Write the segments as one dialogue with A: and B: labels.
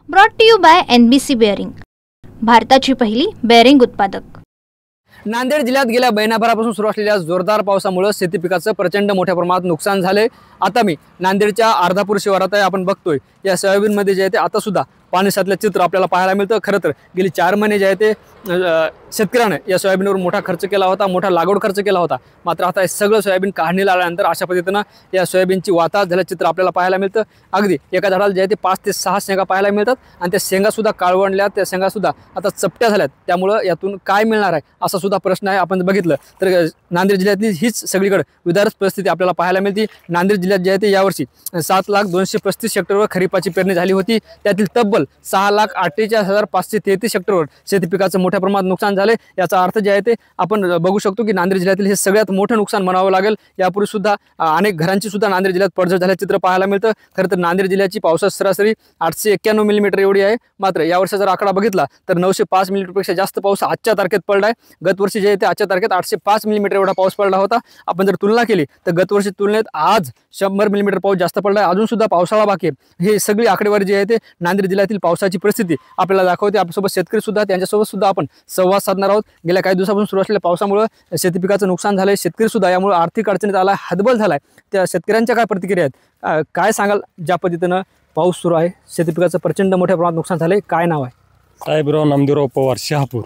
A: Brought to you by NBC bearing, भारताची पहिली bearing उत्पादक।
B: नांदेड जिल्ह्यात गेल्या महिनाभरापासून सुरू असलेल्या जोरदार पावसामुळे शेती पिकाचं प्रचंड मोठ्या प्रमाणात नुकसान झाले। आता मी नांदेडच्या अर्धापूर शिवारात आहे, आपण बघतोय या सोयाबीनमध्ये जे आहे ते आता सुद्धा पाणी साचलं चित्र आपल्याला पाहायला मिळतं। खरं तर गेली 4 महिने जे आहे ते शेतकऱ्याने या सोयाबीनवर मोठा खर्च केला होता, मोठा लागवड खर्च केला होता। मात्र आता हे सगळं सोयाबीन काढणीला आल्यानंतर अशा पद्धतीनं या सोयाबीनची वाताहत झाल्याचं चित्र आपल्याला पाहायला मिळतं। अगदी एका झाडाला जे आहे ते 5 ते 6 शेंगा पाहायला मिळतात आणि त्या शेंगा सुद्धा काळवंडल्या, त्या शेंगा सुद्धा आता चपट्या झाल्यात। त्यामुळे यातून काय मिळणार आहे असा सुद्धा प्रश्न आहे। आपण बघितलं तर नांदेड जिल्ह्यातली हीच सगळीकडे विदारक परिस्थिती आपल्याला पाहायला मिळते। नांदेड जिल्ह्यात जे आहे ते यावर्षी 7,235 हेक्टरवर खरीपाची पेरणी झाली होती, त्यातील तब्बल 6,48,533 हेक्टरवर शेती पिकाचं मोठ्या प्रमाणात नुकसान झाले। याचा अर्थ जे आहे ते आपण बघू शकतो की नांदेड जिल्ह्यातील हे सगळ्यात मोठं नुकसान म्हणावं लागेल। यापूर्वी सुद्धा अनेक घरांची सुद्धा नांदेड जिल्ह्यात पडझड झाल्याचं चित्र पाहायला मिळतं। खरं तर नांदेड जिल्ह्याची पावसाची सरासरी 891 मिलीमीटर एवढी आहे, मात्र यावर्षी जर आकडा बघितला तर 905 मिलीमीटरपेक्षा जास्त पाऊस आजच्या तारखेत पडला आहे। गतवर्षी जे आहे ते आजच्या तारखेत 805 मिलीमीटर एवढा पाऊस पडला होता। आपण जर तुलना केली तर गतवर्षी तुलनेत आज 100 मिलीमीटर पाऊस जास्त पडला आहे। अजून सुद्धा पावसाळा बाकी आहे। हे सगळी आकडेवारी जी आहे ते नांदेड जिल्ह्यातील पावसाची परिस्थिती आपल्याला दाखवते। आपल्यासोबत शेतकरी सुद्धा, त्यांच्यासोबत सुद्धा आपण संवाद साधणार आहोत। गेल्या काही दिवसापासून सुरू असलेल्या पावसामुळे शेती पिकाचं नुकसान झालंय, शेतकरी सुद्धा यामुळे आर्थिक अडचणीत आला, हतबल झालाय। त्या शेतकऱ्यांच्या काय प्रतिक्रिया आहेत, काय सांगाल? ज्या पद्धतीनं पाऊस सुरू आहे, शेती पिकाचं प्रचंड मोठ्या प्रमाणात नुकसान झालंय, काय नाव आहे?
C: साहेबराव नामदेवराव पवार, शहापूर।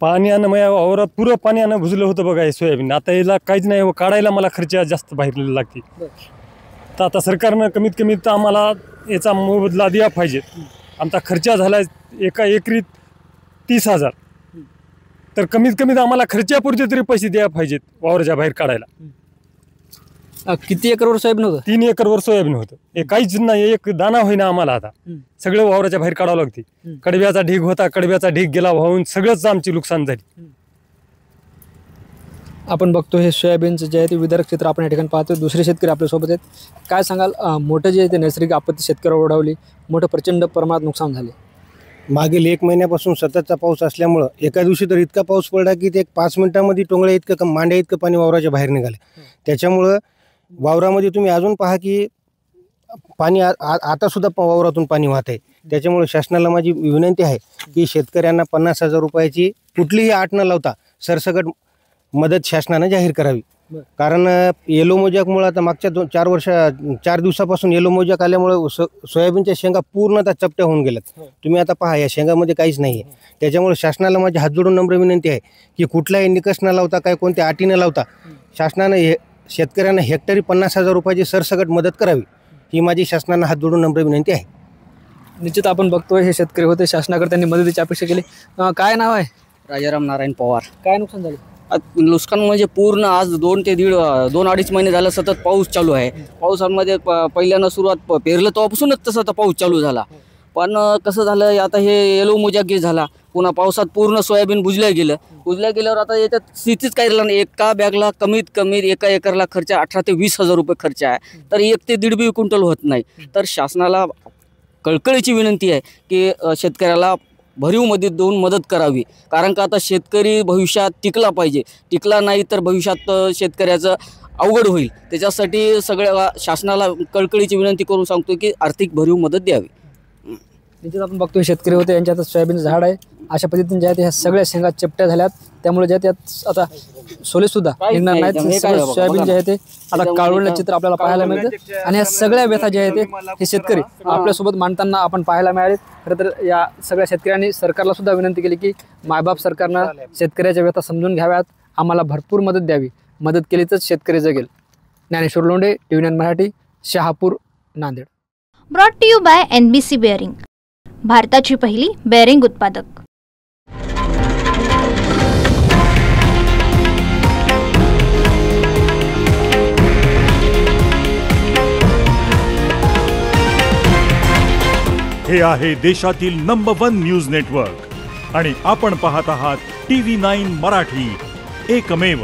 C: पाण्यानं माझ्या वावरात पुरं पाण्यानं भुजलं होतं बघा हे सोयाबीन। आता याला काहीच नाही, काढायला मला खर्च जास्त बाहेर लागते। तर आता सरकारनं कमीत कमी आम्हाला याचा मोबदला दिला पाहिजे। आमचा खर्च झाला एका एकरी 30,000, तर कमीत कमी आम्हाला खर्चापुरते तरी पैसे द्यायला पाहिजेत वावराच्या बाहेर काढायला।
B: किती एकरवर सोयाबीन होतं?
C: 3 एकरवर सोयाबीन होतं। हे काहीच नाही, एक दाना होईना आम्हाला। आता सगळं वावराच्या बाहेर काढावं लागते। कडब्याचा ढीग होता, कडब्याचा ढीग गेला वाहून, सगळंच आमची नुकसान झाली।
B: आपण बघतो हे सोयाबीनचं जे आहे ते विदारक चित्र आपण या ठिकाणी पाहतो। दुसरे शेतकरी आपल्यासोबत आहेत, काय सांगाल? मोठं जे आहे ते नैसर्गिक आपत्ती शेतकऱ्यावर ओढावली, मोठं प्रचंड प्रमाणात नुकसान झाले।
D: मागील 1 महिन्यापासून सततचा पाऊस असल्यामुळं एका दिवशी तर इतका पाऊस पडला की ते 5 मिनिटांमध्ये टोंगळ्या इतकं मांड्या इतकं पाणी वावराच्या बाहेर निघालं। त्याच्यामुळं वावरामध्ये तुम्ही अजून पहा की पाणी आता सुद्धा वावरातून पाणी वाहत आहे। त्याच्यामुळे शासनाला माझी विनंती आहे की शेतकऱ्यांना 50,000 रुपयाची कुठलीही अट न लावता सरसकट मदत शासनानं जाहीर करावी। कारण येलो मोजॅकमुळे आता मागच्या 4 दिवसापासून येलो मोजॅक आल्यामुळे सोयाबीनच्या शेंगा पूर्णतः चपट्या होऊन गेल्यात। तुम्ही आता पहा या शेंगामध्ये काहीच नाही आहे। त्याच्यामुळे शासनाला माझी हात जोडून नम्र विनंती आहे की कुठलाही निकष न लावता, काय कोणत्या अटी न लावता शासनानं शेतकऱ्यांना हेक्टरी 50,000 रुपयाची सरसकट मदत करावी, ही माझी शासनानं हात जोडून नम्र विनंती आहे।
B: निश्चित आपण बघतोय हे शेतकरी होते, शासनाकडे त्यांनी मदतीची अपेक्षा केली। काय नाव आहे?
E: राजाराम नारायण पवार।
B: काय नुकसान झालं?
E: नुकसान म्हणजे पूर्ण आज 2 ते 2-2.5 महिने झालं सतत पाऊस चालू आहे। पावसामध्ये पहिल्यानं सुरुवात पेरलं तेव्हापासूनच तसं पाऊस चालू झाला। पण कसं झालं, आता हे येलो मोजॅक झाला, पुन्हा पावसात पूर्ण सोयाबीन बुजल्या गेल्यावर आता याच्यात स्थितीच काय राहिलं नाही। एका बॅगला कमीत कमी एका एकरला खर्च 18,000 ते 20,000 रुपये खर्च आहे, तर 1 ते 1.5 क्विंटल होत नाही। तर शासनाला कळकळीची विनंती आहे की शेतकऱ्याला भरीवमध्ये देऊन मदत करावी। कारण का आता शेतकरी भविष्यात टिकला पाहिजे, टिकला नाही तर भविष्यात शेतकऱ्याचं अवघड होईल। त्याच्यासाठी सगळ्या शासनाला कळकळीची विनंती करून सांगतो की आर्थिक भरीव मदत द्यावी।
B: निश्चित आपण बघतोय शेतकरी होते, यांच्या हातात सोयाबीनचं झाड आहे। अशा पद्धतीने जे आहे ह्या सगळ्या शेंगा चपट्या झाल्यात, त्यामुळे जे त्यात आता सोले सुद्धा निघणार नाहीत। सोयाबीन जे आहे ते आता काळवंडलं चित्र आपल्याला पाहायला मिळतं आणि या सगळ्या व्यथा जे आहे ते हे शेतकरी आपल्यासोबत मांडताना आपण पाहायला मिळाले। खरं तर या सगळ्या शेतकऱ्यांनी सरकारला सुद्धा विनंती केली की मायबाप सरकारनं शेतकऱ्याच्या व्यथा समजून घ्याव्यात, आम्हाला भरपूर मदत द्यावी, मदत केली तर शेतकरी जगेल। Dnyaneshwar Londhe, TVN Marathi, Shahapur, Nanded.
A: Brought to you by NBC bearing, भारताची पहिली बेअरिंग उत्पादक।
F: हे आहे देशातील नंबर 1 न्यूज नेटवर्क आणि आपण पाहत आहात TV9 मराठी, एकमेव।